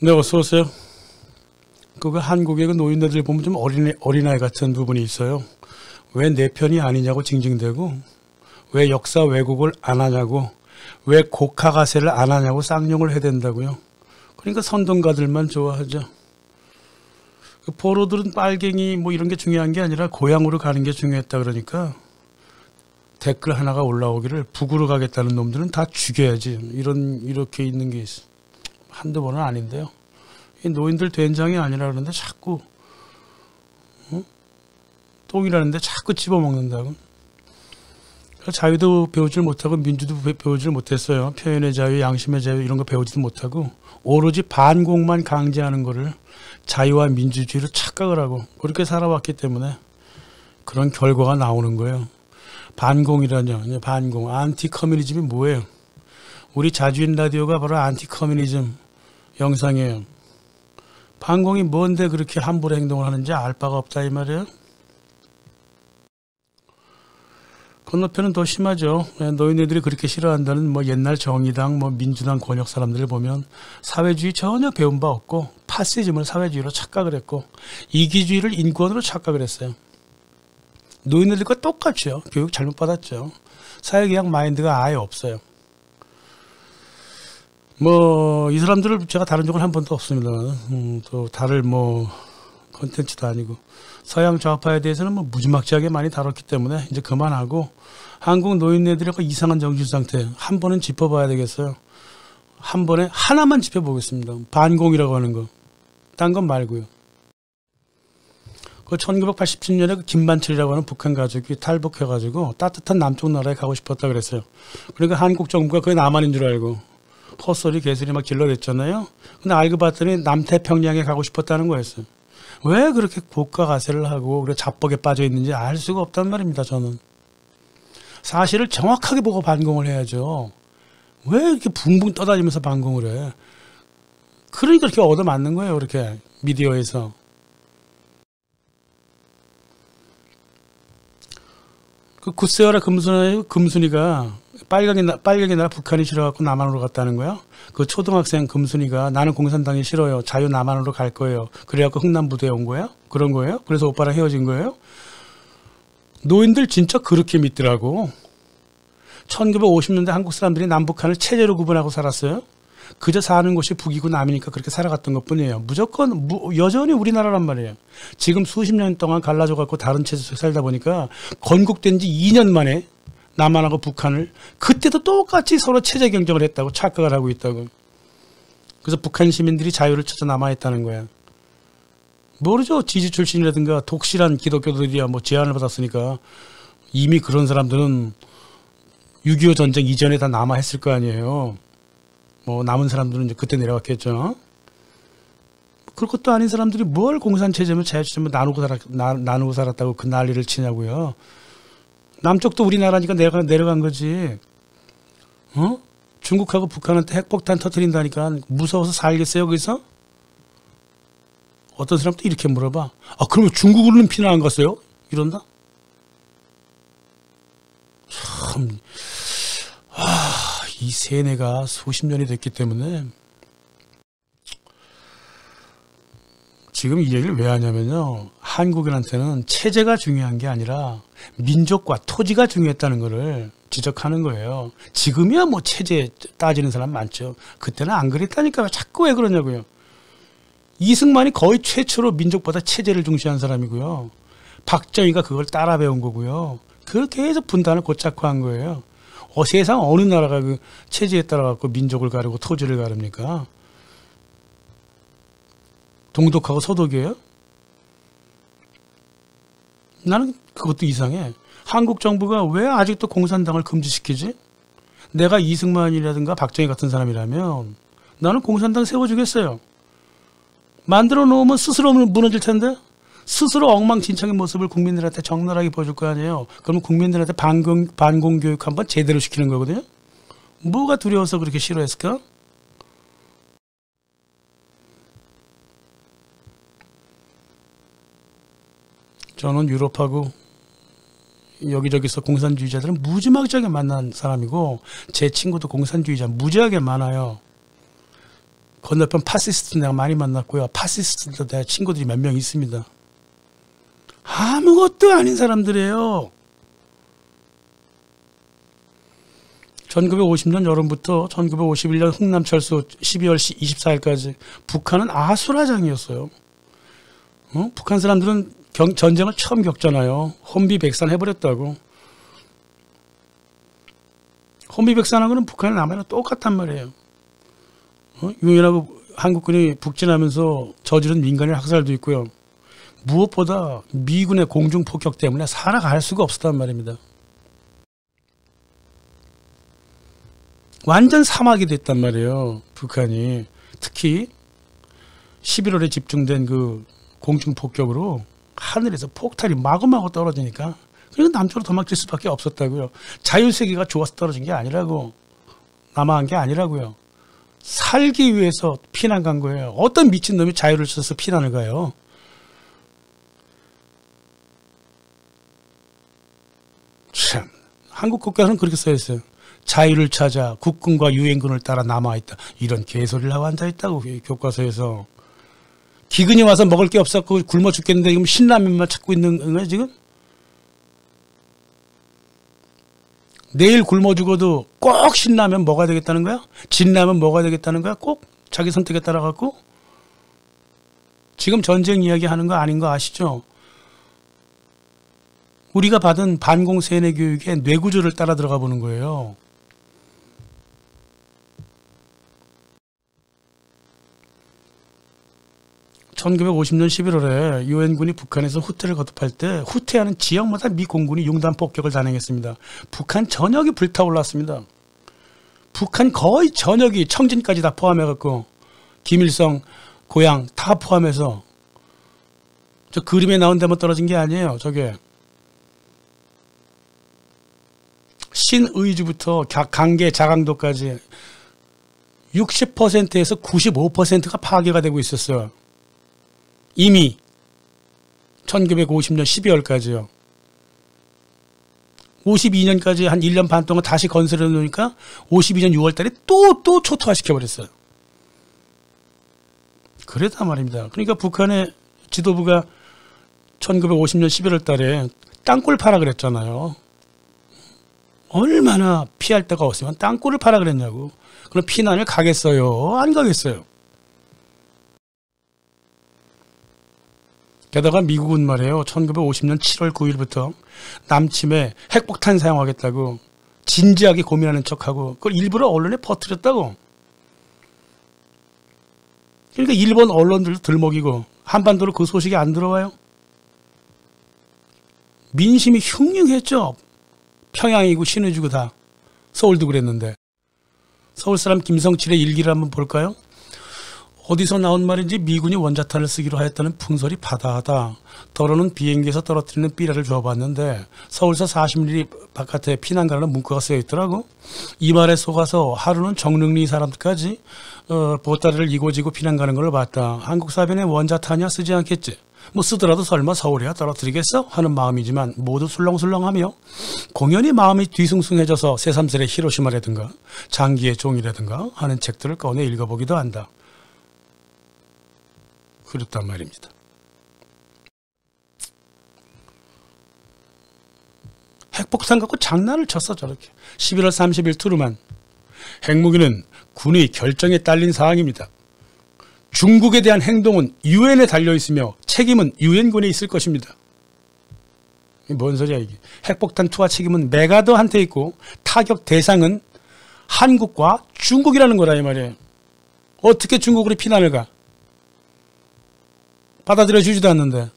네, 어서 오세요. 한국의 노인네들 보면 좀 어린아이 같은 부분이 있어요. 왜 내 편이 아니냐고 징징대고, 왜 역사 왜곡을 안 하냐고, 왜 곡하가세를 안 하냐고 쌍욕을 해댄다고요. 그러니까 선동가들만 좋아하죠. 포로들은 빨갱이 이런 게 중요한 게 아니라 고향으로 가는 게 중요했다 그러니까 댓글 하나가 올라오기를 북으로 가겠다는 놈들은 다 죽여야지. 이렇게 있는 게 있어. 한두 번은 아닌데요. 이 노인들 된장이 아니라 그러는데 자꾸 똥이라는데 자꾸 집어먹는다고. 자유도 배우질 못하고 민주도 배우질 못했어요. 표현의 자유, 양심의 자유 이런 거 배우지도 못하고 오로지 반공만 강제하는 거를 자유와 민주주의로 착각을 하고 그렇게 살아왔기 때문에 그런 결과가 나오는 거예요. 반공이라뇨. 반공. 안티커뮤니즘이 뭐예요? 우리 자주인 라디오가 바로 안티커뮤니즘 영상이에요. 반공이 뭔데 그렇게 함부로 행동을 하는지 알 바가 없다 이 말이에요. 건너편은 더 심하죠. 노인네들이 그렇게 싫어한다는 옛날 정의당, 민주당 권역 사람들을 보면 사회주의 전혀 배운 바 없고 파시즘을 사회주의로 착각을 했고 이기주의를 인권으로 착각을 했어요. 노인네들과 똑같죠. 교육 잘못 받았죠. 사회계약 마인드가 아예 없어요. 이 사람들을 제가 다른 적은 한 번도 없습니다. 또 다를 컨텐츠도 아니고 서양 좌파에 대해서는 무지막지하게 많이 다뤘기 때문에 이제 그만하고 한국 노인네들의 이상한 정신 상태 한 번은 짚어봐야 되겠어요. 한 번에 하나만 짚어보겠습니다. 반공이라고 하는 거. 딴 건 말고요. 1987년에 김만철이라고 하는 북한 가족이 탈북해가지고 따뜻한 남쪽 나라에 가고 싶었다 그랬어요. 그러니까 한국 정부가 그게 남한인 줄 알고 헛소리 개소리 길러댔잖아요. 근데 알고 봤더니 남태평양에 가고 싶었다는 거였어요. 왜 그렇게 고가가세를 하고 그래 자뻑에 빠져 있는지 알 수가 없단 말입니다. 저는 사실을 정확하게 보고 반공을 해야죠. 왜 이렇게 붕붕 떠다니면서 반공을 해? 그러니까 이렇게 얻어맞는 거예요. 그렇게 미디어에서. 굿세어라 금순이가 빨강이 나라 북한이 싫어갖고 남한으로 갔다는 거야. 초등학생 금순이가 나는 공산당이 싫어요. 자유 남한으로 갈 거예요. 그래갖고 흥남부대에 온 거야? 그런 거예요? 그래서 오빠랑 헤어진 거예요? 노인들 진짜 그렇게 믿더라고. 1950년대 한국 사람들이 남북한을 체제로 구분하고 살았어요. 그저 사는 곳이 북이고 남이니까 그렇게 살아갔던 것뿐이에요. 무조건 여전히 우리나라란 말이에요. 지금 수십 년 동안 갈라져갖고 다른 체제에서 살다 보니까 건국된 지 2년 만에 남한하고 북한을 그때도 똑같이 서로 체제 경쟁을 했다고 착각을 하고 있다고. 그래서 북한 시민들이 자유를 찾아 남아있다는 거야. 모르죠. 지지 출신이라든가 독실한 기독교들이야 제한을 받았으니까 이미 그런 사람들은 6.25 전쟁 이전에 다 남아했을 거 아니에요. 남은 사람들은 이제 그때 내려갔겠죠. 그럴 것도 아닌 사람들이 뭘 공산체제면 자유체제면 나누고 살았다고 그 난리를 치냐고요. 남쪽도 우리나라니까 내려간 거지. 중국하고 북한한테 핵폭탄 터뜨린다니까 무서워서 살겠어요 거기서? 어떤 사람도 이렇게 물어봐. 그러면 중국으로는 피난 안 갔어요? 이런다? 참, 이 세뇌가 수십 년이 됐기 때문에 지금 이 얘기를 왜 하냐면요. 한국인한테는 체제가 중요한 게 아니라 민족과 토지가 중요했다는 거를 지적하는 거예요. 지금이야 체제 따지는 사람 많죠. 그때는 안 그랬다니까 자꾸 왜 그러냐고요. 이승만이 거의 최초로 민족보다 체제를 중시한 사람이고요. 박정희가 그걸 따라 배운 거고요. 그렇게 해서 분단을 곧잡고 한 거예요. 세상 어느 나라가 그 체제에 따라 갖고 민족을 가르고 토지를 가릅니까? 동독하고 서독이에요? 나는 그것도 이상해. 한국 정부가 왜 아직도 공산당을 금지시키지? 내가 이승만이라든가 박정희 같은 사람이라면 나는 공산당 세워주겠어요. 만들어 놓으면 스스로 무너질 텐데 스스로 엉망진창의 모습을 국민들한테 적나라하게 보여줄 거 아니에요. 그러면 국민들한테 반공 교육 한번 제대로 시키는 거거든요. 뭐가 두려워서 그렇게 싫어했을까? 저는 유럽하고 여기저기서 공산주의자들은 무지막지하게 만난 사람이고 제 친구도 공산주의자 무지하게 많아요. 건너편 파시스트 내가 많이 만났고요. 파시스트도 내 친구들이 몇 명 있습니다. 아무것도 아닌 사람들이에요. 1950년 여름부터 1951년 흥남철수 12월 24일까지 북한은 아수라장이었어요. 북한 사람들은 전쟁을 처음 겪잖아요. 혼비백산 해버렸다고. 혼비백산하고는 북한의 남한이랑 똑같단 말이에요. 유엔하고 한국군이 북진하면서 저지른 민간인 학살도 있고요. 무엇보다 미군의 공중폭격 때문에 살아갈 수가 없었단 말입니다. 완전 사막이 됐단 말이에요. 북한이. 특히 11월에 집중된 그 공중폭격으로 하늘에서 폭탄이 마구마구 떨어지니까 그러니까 남쪽으로 도망칠 수밖에 없었다고요. 자율세계가 좋아서 떨어진 게 아니라고. 남아한 게 아니라고요. 살기 위해서 피난 간 거예요. 어떤 미친놈이 자유를 써서 피난을 가요. 참, 한국 국가는 그렇게 써있어요. 자유를 찾아 국군과 유엔군을 따라 남아있다. 이런 개소리를 하고 앉아있다고 교과서에서. 기근이 와서 먹을 게 없었고 굶어 죽겠는데 지금 신라면만 찾고 있는 거야 지금? 내일 굶어 죽어도 꼭 신라면 먹어야 되겠다는 거야? 진라면 먹어야 되겠다는 거야? 꼭 자기 선택에 따라 갖고? 지금 전쟁 이야기 하는 거 아닌 거 아시죠? 우리가 받은 반공 세뇌 교육에 뇌구조를 따라 들어가 보는 거예요. (1950년 11월에) 유엔군이 북한에서 후퇴를 거듭할 때 후퇴하는 지역마다 미 공군이 융단 폭격을 단행했습니다. 북한 전역이 불타올랐습니다. 북한 거의 전역이 청진까지 다 포함해갖고 김일성 고향 다 포함해서 저 그림에 나온 데만 떨어진 게 아니에요. 저게 신의주부터 강계 자강도까지 60%에서 95%가 파괴가 되고 있었어요. 이미 1950년 12월까지요. 52년까지 한 1년 반 동안 다시 건설해 놓으니까 52년 6월 달에 또 초토화시켜버렸어요. 그랬단 말입니다. 그러니까 북한의 지도부가 1950년 11월 달에 땅굴 파라 그랬잖아요. 얼마나 피할 데가 없으면 땅굴을 파라 그랬냐고. 그럼 피난을 가겠어요? 안 가겠어요? 게다가 미국은 말이에요. 1950년 7월 9일부터 남침에 핵폭탄 사용하겠다고 진지하게 고민하는 척하고 그걸 일부러 언론에 퍼뜨렸다고. 그러니까 일본 언론들도 들먹이고 한반도로 그 소식이 안 들어와요. 민심이 흉흉했죠. 평양이고 신의주고 다. 서울도 그랬는데. 서울 사람 김성칠의 일기를 한번 볼까요? 어디서 나온 말인지 미군이 원자탄을 쓰기로 하였다는 풍설이 바다하다. 더러는 비행기에서 떨어뜨리는 삐라를 줘봤는데 서울서 40리 바깥에 피난 가라는 문구가 쓰여 있더라고. 이 말에 속아서 하루는 정릉리 사람들까지 보따리를 이고지고 피난 가는 걸 봤다. 한국 사변에 원자탄이야 쓰지 않겠지. 뭐 쓰더라도 설마 서울이야 떨어뜨리겠어? 하는 마음이지만 모두 술렁술렁하며 공연히 마음이 뒤숭숭해져서 새삼스레 히로시마라든가 장기의 종이라든가 하는 책들을 꺼내 읽어보기도 한다. 그렇단 말입니다. 핵폭탄 갖고 장난을 쳤어 저렇게. 11월 30일 트루만. 핵무기는 군의 결정에 딸린 사항입니다. 중국에 대한 행동은 유엔에 달려있으며 책임은 유엔군에 있을 것입니다. 뭔 소리야 이게. 핵폭탄 투하 책임은 메가더한테 있고 타격 대상은 한국과 중국이라는 거라 이 말이에요. 어떻게 중국으로 피난을 가. 받아들여 주지도 않는데.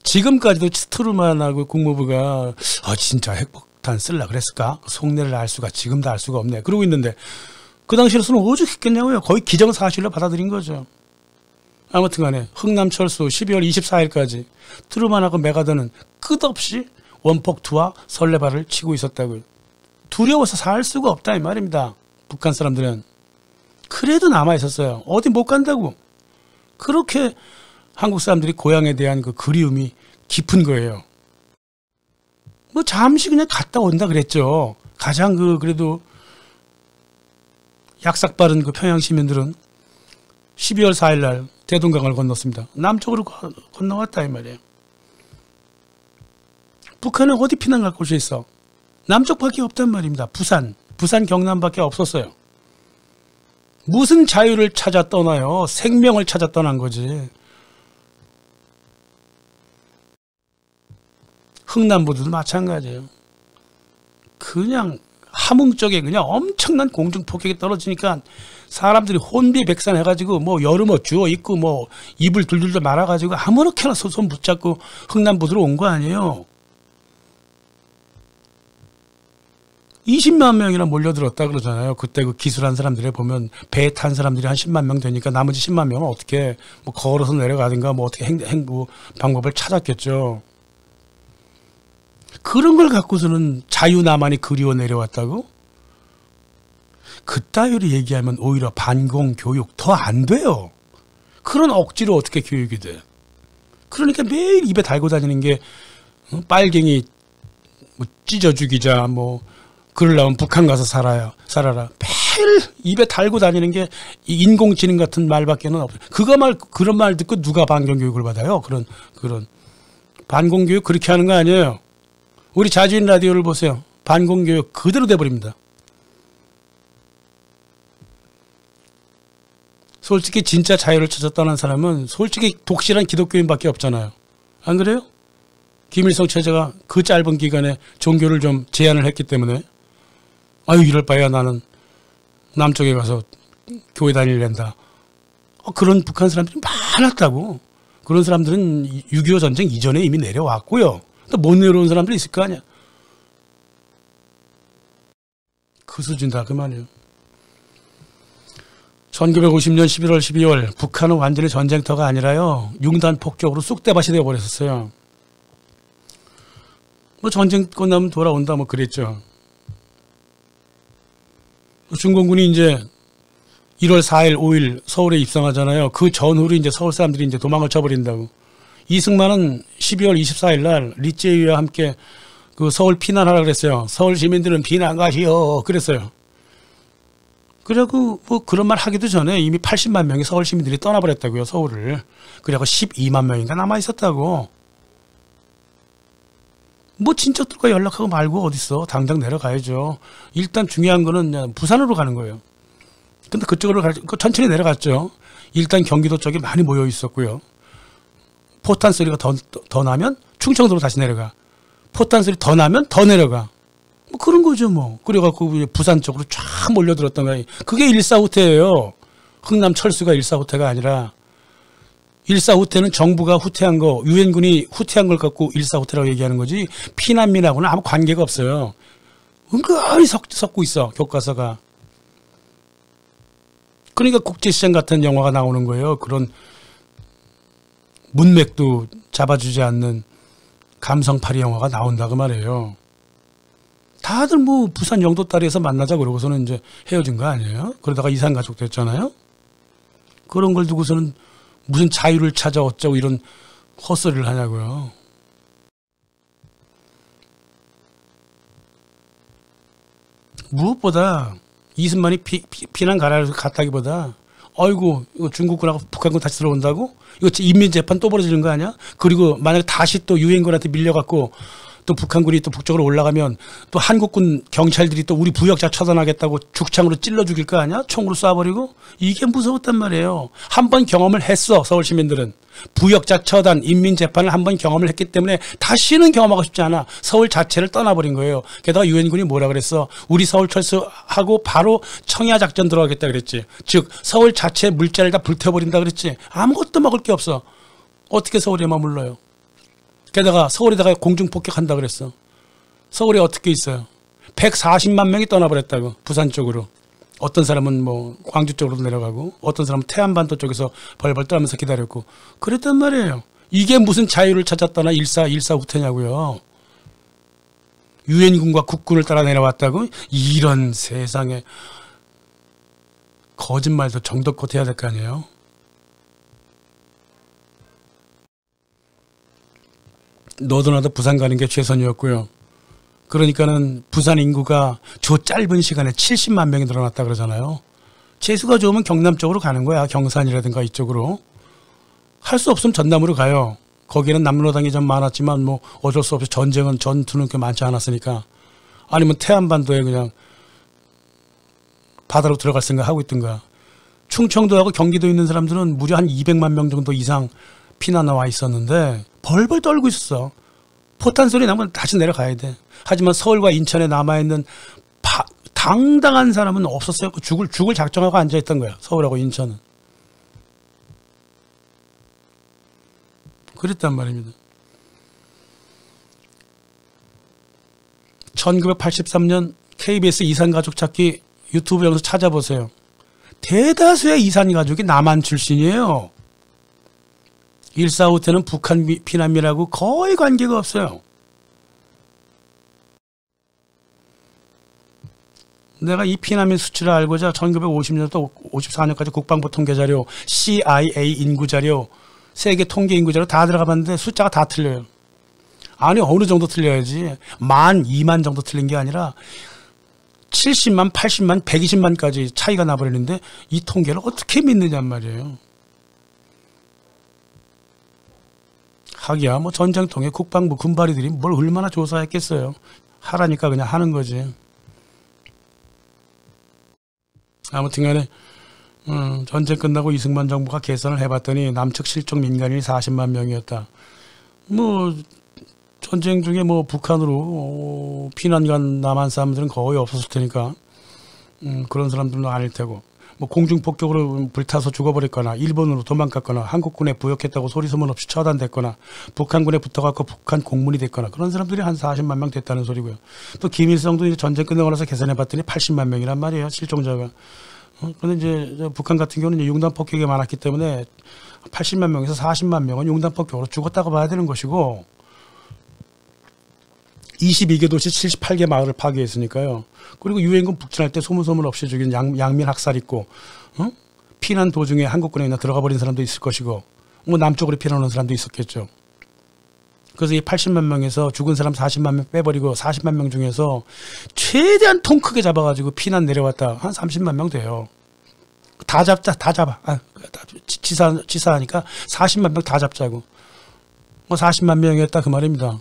지금까지도 트루만하고 국무부가 진짜 핵폭탄 쓸라 그랬을까? 속내를 알 수가 지금도 알 수가 없네. 그러고 있는데 그 당시로서는 오죽했겠냐고요. 거의 기정사실로 받아들인 거죠. 아무튼 간에 흥남철수 12월 24일까지 트루만하고 메가더는 끝없이 원폭투와 설레발을 치고 있었다고요. 두려워서 살 수가 없다 이 말입니다. 북한 사람들은. 그래도 남아있었어요. 어디 못 간다고. 그렇게 한국 사람들이 고향에 대한 그 그리움이 깊은 거예요. 뭐 잠시 그냥 갔다 온다 그랬죠. 가장 그래도 약삭 빠른 그 평양 시민들은 12월 4일 날 대동강을 건넜습니다. 남쪽으로 건너왔다 이 말이에요. 북한은 어디 피난 갈 곳이 있어? 남쪽밖에 없단 말입니다. 부산 경남밖에 없었어요. 무슨 자유를 찾아 떠나요? 생명을 찾아 떠난 거지. 흥남부도 마찬가지예요. 그냥 함흥 쪽에 그냥 엄청난 공중폭격이 떨어지니까 사람들이 혼비백산해가지고 뭐 여름 옷 주워 입고 뭐 이불 둘둘 말아가지고 아무렇게나 손 붙잡고 흥남부로 온 거 아니에요. 20만 명이나 몰려들었다 그러잖아요. 그때 그 기술한 사람들에 보면 배에 탄 사람들이 한 10만 명 되니까 나머지 10만 명은 어떻게 뭐 걸어서 내려가든가 뭐 어떻게 행보 방법을 찾았겠죠. 그런 걸 갖고서는 자유나만이 그리워 내려왔다고? 그따위로 얘기하면 오히려 반공교육 더 안 돼요. 그런 억지로 어떻게 교육이 돼? 그러니까 매일 입에 달고 다니는 게 빨갱이 뭐 찢어 죽이자 뭐 그러려면 북한 가서 살아라. 매일 입에 달고 다니는 게 인공지능 같은 말밖에는 없어요. 그런 말 듣고 누가 반공교육을 받아요? 그런 반공교육 그렇게 하는 거 아니에요. 우리 자주인 라디오를 보세요. 반공교육 그대로 돼버립니다. 솔직히 진짜 자유를 찾았다는 사람은 솔직히 독실한 기독교인밖에 없잖아요. 안 그래요? 김일성 체제가 그 짧은 기간에 종교를 좀 제한을 했기 때문에 아유 이럴 바에야 나는 남쪽에 가서 교회 다닐랜다. 그런 북한 사람들이 많았다고. 그런 사람들은 6.25 전쟁 이전에 이미 내려왔고요. 또 못 내려온 사람들이 있을 거 아니야. 그 수준이다 그 말이에요. 1950년 11월 12월 북한은 완전히 전쟁터가 아니라요. 융단 폭격으로 쑥대밭이 되어버렸었어요. 뭐 전쟁 끝나면 돌아온다 뭐 그랬죠. 중공군이 이제 1월 4일 5일 서울에 입성하잖아요. 그 전후로 이제 서울 사람들이 이제 도망을 쳐버린다고. 이승만은 12월 24일 날 리제이와 함께 그 서울 피난하라 그랬어요. 서울 시민들은 피난 가시오 그랬어요. 그래갖고 뭐 그런 말 하기도 전에 이미 80만 명의 서울 시민들이 떠나버렸다고요. 서울을. 그래갖고 12만 명인가 남아있었다고. 뭐 친척들과 연락하고 말고 어딨어. 당장 내려가야죠. 일단 중요한 거는 부산으로 가는 거예요. 근데 그쪽으로 천천히 내려갔죠. 일단 경기도 쪽에 많이 모여 있었고요. 포탄 소리가 더 나면 충청도로 다시 내려가. 포탄 소리 더 나면 더 내려가. 뭐 그런 거죠 뭐. 그래갖고 부산 쪽으로 쫙 몰려들었던 거예요. 그게 일사후퇴예요. 흥남 철수가 일사후퇴가 아니라 일사후퇴는 정부가 후퇴한 거, 유엔군이 후퇴한 걸 갖고 일사후퇴라고 얘기하는 거지 피난민하고는 아무 관계가 없어요. 은근히 섞고 있어 교과서가. 그러니까 국제시장 같은 영화가 나오는 거예요. 그런 문맥도 잡아주지 않는 감성파리 영화가 나온다고 말이에요. 다들 뭐 부산 영도다리에서 만나자 그러고서는 이제 헤어진 거 아니에요? 그러다가 이산가족 됐잖아요? 그런 걸 두고서는 무슨 자유를 찾아 어쩌고 이런 헛소리를 하냐고요. 무엇보다 이승만이 피난 가라를 갔다기보다 아이고 이거 중국군하고 북한군 다시 들어온다고? 이거 인민재판 또 벌어지는 거 아니야? 그리고 만약에 다시 또 유엔군한테 밀려갖고 또 북한군이 또 북쪽으로 올라가면 또 한국군 경찰들이 또 우리 부역자 처단하겠다고 죽창으로 찔러 죽일 거 아니야? 총으로 쏴버리고? 이게 무서웠단 말이에요. 한 번 경험을 했어 서울 시민들은. 부역자 처단, 인민재판을 한 번 경험을 했기 때문에 다시는 경험하고 싶지 않아. 서울 자체를 떠나버린 거예요. 게다가 유엔군이 뭐라 그랬어? 우리 서울 철수하고 바로 청야 작전 들어가겠다 그랬지. 즉 서울 자체 물자를 다 불태워버린다 그랬지. 아무것도 먹을 게 없어. 어떻게 서울에 머물러요? 게다가 서울에다가 공중폭격한다 그랬어. 서울에 어떻게 있어요? 140만 명이 떠나버렸다고. 부산 쪽으로. 어떤 사람은 뭐 광주 쪽으로 내려가고 어떤 사람은 태안반도 쪽에서 벌벌 떨면서 기다렸고 그랬단 말이에요. 이게 무슨 자유를 찾았다나 일사후퇴냐고요. 유엔군과 국군을 따라 내려왔다고? 이런 세상에 거짓말도 정도껏 해야 될 거 아니에요. 너도 나도 부산 가는 게 최선이었고요. 그러니까는 부산 인구가 저 짧은 시간에 70만 명이 늘어났다 그러잖아요. 재수가 좋으면 경남 쪽으로 가는 거야. 경산이라든가 이쪽으로. 할 수 없으면 전남으로 가요. 거기는 남로당이 좀 많았지만 뭐 어쩔 수 없이 전쟁은 전투는 그렇게 많지 않았으니까. 아니면 태안반도에 그냥 바다로 들어갈 생각하고 있던가. 충청도하고 경기도 있는 사람들은 무려 한 200만 명 정도 이상 피난 나와 있었는데 벌벌 떨고 있었어. 포탄 소리 나면 다시 내려가야 돼. 하지만 서울과 인천에 남아있는 당당한 사람은 없었어요. 죽을 작정하고 앉아있던 거야. 서울하고 인천은. 그랬단 말입니다. 1983년 KBS 이산가족 찾기 유튜브 영상 찾아보세요. 대다수의 이산가족이 남한 출신이에요. 145 때는 북한 피난민이라고 거의 관계가 없어요. 내가 이 피난민 수치를 알고자 1950년부터 54년까지 국방부 통계자료, CIA 인구자료, 세계 통계 인구자료 다 들어가 봤는데 숫자가 다 틀려요. 아니 어느 정도 틀려야지. 1만, 2만 정도 틀린 게 아니라 70만, 80만, 120만까지 차이가 나버리는데 이 통계를 어떻게 믿느냔 말이에요. 하기야 뭐 전쟁통에 국방부 군바리들이 뭘 얼마나 조사했겠어요. 하라니까 그냥 하는 거지. 아무튼 간에 전쟁 끝나고 이승만 정부가 계산을 해봤더니 남측 실종 민간인이 40만 명이었다. 뭐 전쟁 중에 뭐 북한으로 피난 간 남한 사람들은 거의 없었을 테니까 그런 사람들도 아닐 테고, 뭐 공중폭격으로 불타서 죽어버렸거나 일본으로 도망갔거나 한국군에 부역했다고 소리소문 없이 처단됐거나 북한군에 붙어갖고 북한 공문이 됐거나 그런 사람들이 한 40만 명 됐다는 소리고요. 또 김일성도 이제 전쟁 끝나고 나서 계산해봤더니 80만 명이란 말이에요. 실종자가. 그런데 이제 북한 같은 경우는 이제 융단 폭격이 많았기 때문에 80만 명에서 40만 명은 융단 폭격으로 죽었다고 봐야 되는 것이고, 22개 도시 78개 마을을 파괴했으니까요. 그리고 유엔군 북진할 때 소문소문 없이 죽인 양민 학살 있고, 피난 도중에 한국군에 그냥 들어가 버린 사람도 있을 것이고, 뭐 남쪽으로 피난 오는 사람도 있었겠죠. 그래서 이 80만 명에서 죽은 사람 40만 명 빼버리고 40만 명 중에서 최대한 통 크게 잡아가지고 피난 내려왔다 한 30만 명 돼요. 다 잡자, 다 잡아. 지사하니까 40만 명 다 잡자고. 뭐 40만 명이었다 그 말입니다.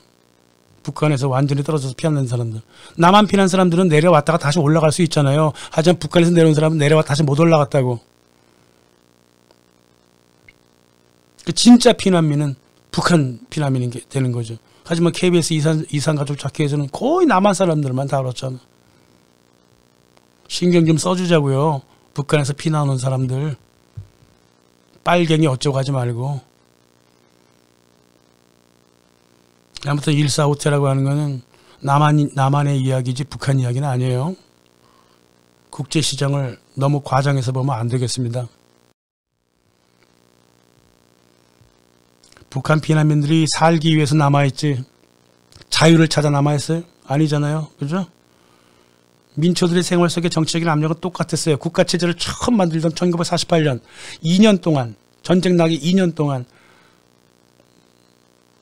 북한에서 완전히 떨어져서 피난 사람들. 남한 피난 사람들은 내려왔다가 다시 올라갈 수 있잖아요. 하지만 북한에서 내려온 사람은 내려와 다시 못 올라갔다고. 그 진짜 피난민은 북한 피난민이 되는 거죠. 하지만 KBS 이산가족 찾기에서는 거의 남한 사람들만 다뤘잖아. 신경 좀 써주자고요. 북한에서 피난 온 사람들. 빨갱이 어쩌고 하지 말고. 아무튼 145태라고 하는 거는 남한의 이야기지 북한 이야기는 아니에요. 국제시장을 너무 과장해서 보면 안 되겠습니다. 북한 피난민들이 살기 위해서 남아있지 자유를 찾아 남아있어요? 아니잖아요. 그죠? 민초들의 생활 속의 정치적인 압력은 똑같았어요. 국가체제를 처음 만들던 1948년 2년 동안, 전쟁 나기 2년 동안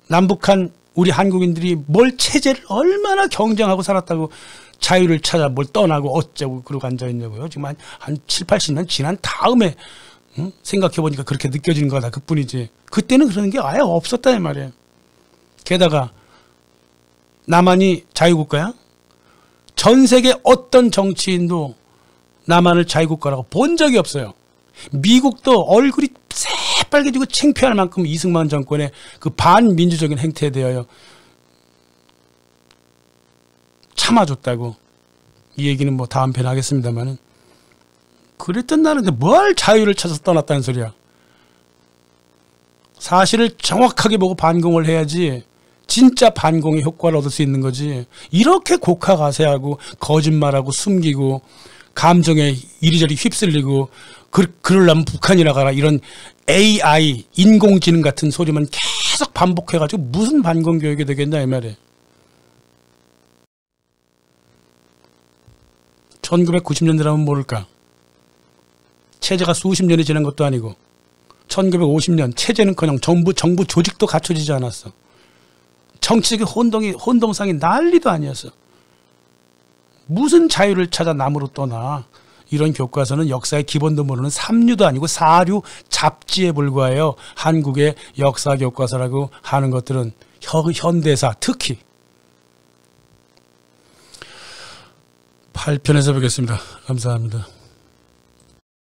남북한 우리 한국인들이 뭘 체제를 얼마나 경쟁하고 살았다고 자유를 찾아 뭘 떠나고 어쩌고 그러고 앉아있냐고요. 지금 한 7, 80년 지난 다음에 생각해보니까 그렇게 느껴지는 거다. 그뿐이지. 그때는 그런 게 아예 없었다는 말이에요. 게다가 남한이 자유국가야? 전 세계 어떤 정치인도 남한을 자유국가라고 본 적이 없어요. 미국도 얼굴이 새빨개지고 창피할 만큼 이승만 정권의 그 반민주적인 행태에 대하여 참아줬다고. 이 얘기는 뭐 다음 편에 하겠습니다만은. 그랬던 나라인데 뭘 자유를 찾아서 떠났다는 소리야. 사실을 정확하게 보고 반공을 해야지 진짜 반공의 효과를 얻을 수 있는 거지. 이렇게 곡하가세하고 거짓말하고 숨기고 감정에 이리저리 휩쓸리고 그러려면 북한이라 가라 이런 AI 인공지능 같은 소리만 계속 반복해가지고 무슨 반공교육이 되겠냐 이 말이에요. 1990년대라면 모를까. 체제가 수십 년이 지난 것도 아니고 1950년 체제는커녕 정부 조직도 갖춰지지 않았어. 정치적인 혼동상이 난리도 아니었어. 무슨 자유를 찾아 남으로 떠나. 이런 교과서는 역사의 기본도 모르는 삼류도 아니고 사류 잡지에 불과해요. 한국의 역사 교과서라고 하는 것들은 현대사 특히. 8편에서 뵙겠습니다. 감사합니다.